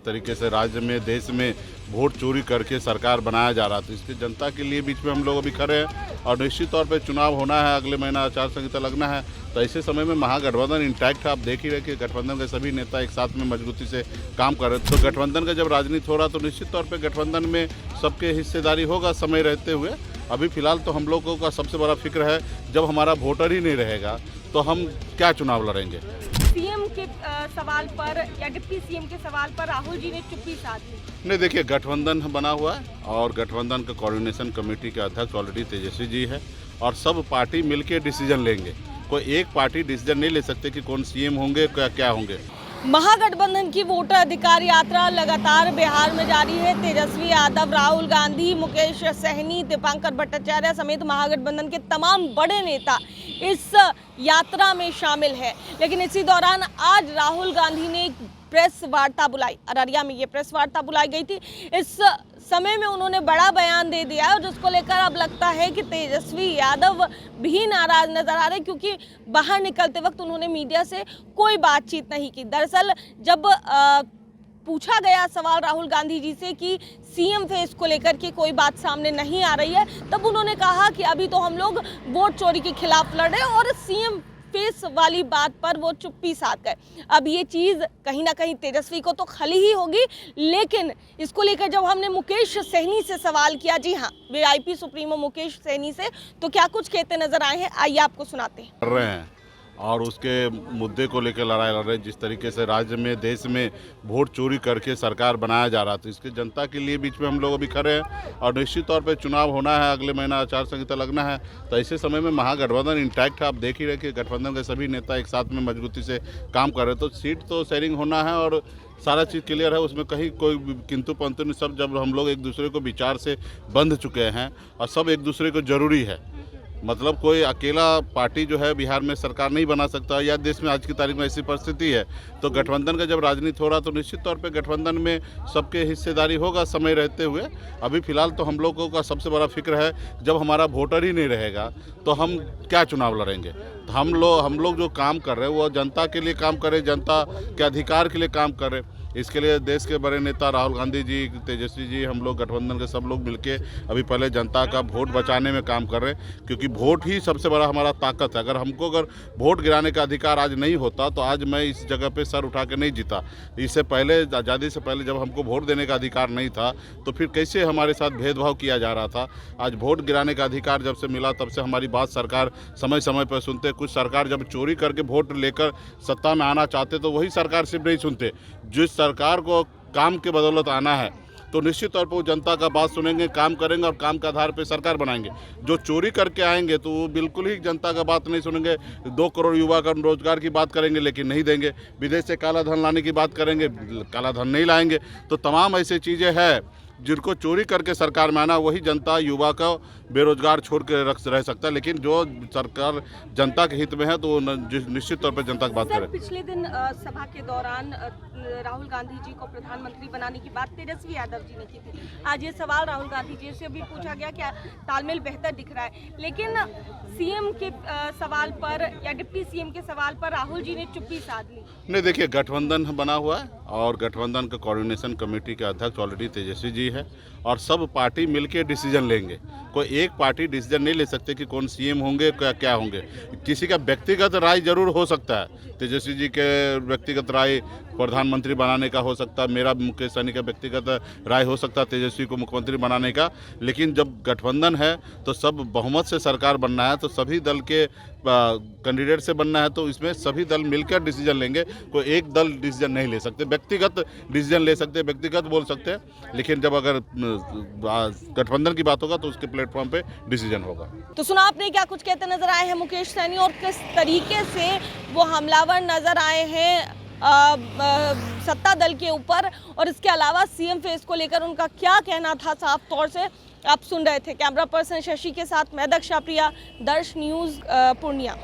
जिस तरीके से राज्य में देश में वोट चोरी करके सरकार बनाया जा रहा था, इसकी जनता के लिए बीच में हम लोग अभी खड़े हैं और निश्चित तौर पे चुनाव होना है, अगले महीना आचार संहिता लगना है। तो ऐसे समय में महागठबंधन इंटैक्ट है। आप देख ही रहे कि गठबंधन के सभी नेता एक साथ में मजबूती से काम कर रहे हैं। तो गठबंधन का जब राजनीति हो रहा तो निश्चित तौर पर गठबंधन में सबके हिस्सेदारी होगा समय रहते हुए। अभी फिलहाल तो हम लोगों का सबसे बड़ा फिक्र है, जब हमारा वोटर ही नहीं रहेगा तो हम क्या चुनाव लड़ेंगे। सीएम के सवाल पर या डिप्टी सीएम के सवाल पर राहुल जी ने चुप्पी साध ली। नहीं, देखिए गठबंधन बना हुआ है और गठबंधन का कोऑर्डिनेशन कमेटी के अध्यक्ष ऑलरेडी तेजस्वी जी है और सब पार्टी मिलके डिसीजन लेंगे। कोई एक पार्टी डिसीजन नहीं ले सकते कि कौन सीएम होंगे क्या होंगे। महागठबंधन की वोटर अधिकार यात्रा लगातार बिहार में जारी है। तेजस्वी यादव, राहुल गांधी, मुकेश सहनी, दीपांकर भट्टाचार्य समेत महागठबंधन के तमाम बड़े नेता इस यात्रा में शामिल है। लेकिन इसी दौरान आज राहुल गांधी ने एक प्रेस वार्ता बुलाई। अररिया में ये प्रेस वार्ता बुलाई गई थी। इस समय में उन्होंने बड़ा बयान दे दिया है और जिसको लेकर अब लगता है कि तेजस्वी यादव भी नाराज नजर आ रहे, क्योंकि बाहर निकलते वक्त उन्होंने मीडिया से कोई बातचीत नहीं की। दरअसल जब पूछा गया सवाल राहुल गांधी जी से कि सीएम फेस को लेकर के कोई बात सामने नहीं आ रही है, तब उन्होंने कहा कि अभी तो हम लोग वोट चोरी के खिलाफ लड़ रहे हैं और सीएम फेस वाली बात पर वो चुप्पी साध गए। अब ये चीज़ कहीं ना कहीं तेजस्वी को तो खली ही होगी, लेकिन इसको लेकर जब हमने मुकेश सहनी से सवाल किया, जी हाँ वीआईपी सुप्रीमो मुकेश सहनी से, तो क्या कुछ कहते नजर आए हैं, आइए आपको सुनाते हैं। कर रहे हैं और उसके मुद्दे को लेकर लड़ाई लड़ रहे हैं। जिस तरीके से राज्य में देश में वोट चोरी करके सरकार बनाया जा रहा था, इसकी जनता के लिए बीच में हम लोग अभी खड़े हैं और निश्चित तौर पे चुनाव होना है, अगले महीना आचार संहिता लगना है। तो ऐसे समय में महागठबंधन इंटैक्ट है। आप देख ही रहे कि गठबंधन के सभी नेता एक साथ में मजबूती से काम कर रहे हैं। तो सीट तो शेयरिंग होना है और सारा चीज़ क्लियर है, उसमें कहीं कोई किंतु परंतु नहीं। सब जब हम लोग एक दूसरे को विचार से बंध चुके हैं और सब एक दूसरे को जरूरी है। मतलब कोई अकेला पार्टी जो है बिहार में सरकार नहीं बना सकता, या देश में आज की तारीख में ऐसी परिस्थिति है। तो गठबंधन का जब राजनीति हो रहा तो निश्चित तौर पे गठबंधन में सबके हिस्सेदारी होगा समय रहते हुए। अभी फिलहाल तो हम लोगों का सबसे बड़ा फिक्र है, जब हमारा वोटर ही नहीं रहेगा तो हम क्या चुनाव लड़ेंगे। तो हम लोग जो काम कर रहे हैं वो जनता के लिए काम करें, जनता के अधिकार के लिए काम करें। इसके लिए देश के बड़े नेता राहुल गांधी जी, तेजस्वी जी, हम लोग गठबंधन के सब लोग मिलके अभी पहले जनता का वोट बचाने में काम कर रहे हैं, क्योंकि वोट ही सबसे बड़ा हमारा ताकत है। अगर वोट गिराने का अधिकार आज नहीं होता तो आज मैं इस जगह पे सर उठा के नहीं जीता। इससे पहले, आज़ादी से पहले जब हमको वोट देने का अधिकार नहीं था तो फिर कैसे हमारे साथ भेदभाव किया जा रहा था। आज वोट गिराने का अधिकार जब से मिला तब से हमारी बात सरकार समय समय पर सुनते। कुछ सरकार जब चोरी करके वोट लेकर सत्ता में आना चाहते तो वही सरकार सिर्फ नहीं सुनते। जिस सरकार को काम के बदौलत आना है तो निश्चित तौर पर वो जनता का बात सुनेंगे, काम करेंगे और काम के आधार पर सरकार बनाएंगे। जो चोरी करके आएंगे तो वो बिल्कुल ही जनता का बात नहीं सुनेंगे। 2 करोड़ युवा का रोजगार की बात करेंगे लेकिन नहीं देंगे। विदेश से काला धन लाने की बात करेंगे, काला धन नहीं लाएंगे। तो तमाम ऐसी चीज़ें हैं जिनको चोरी करके सरकार में आना, वही जनता युवा का बेरोजगार छोड़ के रह सकता है। लेकिन जो सरकार जनता के हित में है तो वो निश्चित तौर पर जनता की बात करे। पिछले दिन सभा के दौरान राहुल गांधी जी को प्रधानमंत्री बनाने की बात तेजस्वी यादव जी ने की थी। आज ये सवाल राहुल गांधी जी से भी पूछा गया, क्या तालमेल बेहतर दिख रहा है। लेकिन सीएम के सवाल पर या डिप्टी सीएम के सवाल पर राहुल जी ने चुप्पी साध ली। नहीं, देखिए गठबंधन बना हुआ है और गठबंधन का कोऑर्डिनेशन कमेटी के अध्यक्ष ऑलरेडी तेजस्वी जी है और सब पार्टी मिलके डिसीजन लेंगे। कोई एक पार्टी डिसीजन नहीं ले सकते कि कौन सीएम होंगे क्या होंगे। किसी का व्यक्तिगत राय जरूर हो सकता है। तेजस्वी जी के व्यक्तिगत राय प्रधानमंत्री बनाने का हो सकता है, मेरा मुकेश सहनी का व्यक्तिगत राय हो सकता है तेजस्वी को मुख्यमंत्री बनाने का। लेकिन जब गठबंधन है तो सब बहुमत से सरकार बनना है, तो सभी दल के कैंडिडेट से बनना है, तो इसमें सभी दल मिलकर डिसीजन लेंगे। कोई एक दल डिसीजन नहीं ले सकते, व्यक्तिगत डिसीजन ले सकते, व्यक्तिगत बोल सकते हैं। लेकिन जब अगर गठबंधन की बात होगा तो उसके प्लेटफॉर्म पे डिसीजन होगा। तो सुना आपने क्या कुछ कहते नजर आए हैं मुकेश सहनी और किस तरीके से वो हमलावर नजर आए हैं सत्ता दल के ऊपर, और इसके अलावा सीएम फेस को लेकर उनका क्या कहना था साफ तौर से आप सुन रहे थे। कैमरा पर्सन शशि के साथ मैं दक्षा प्रिया, दर्श न्यूज़ पूर्णिया।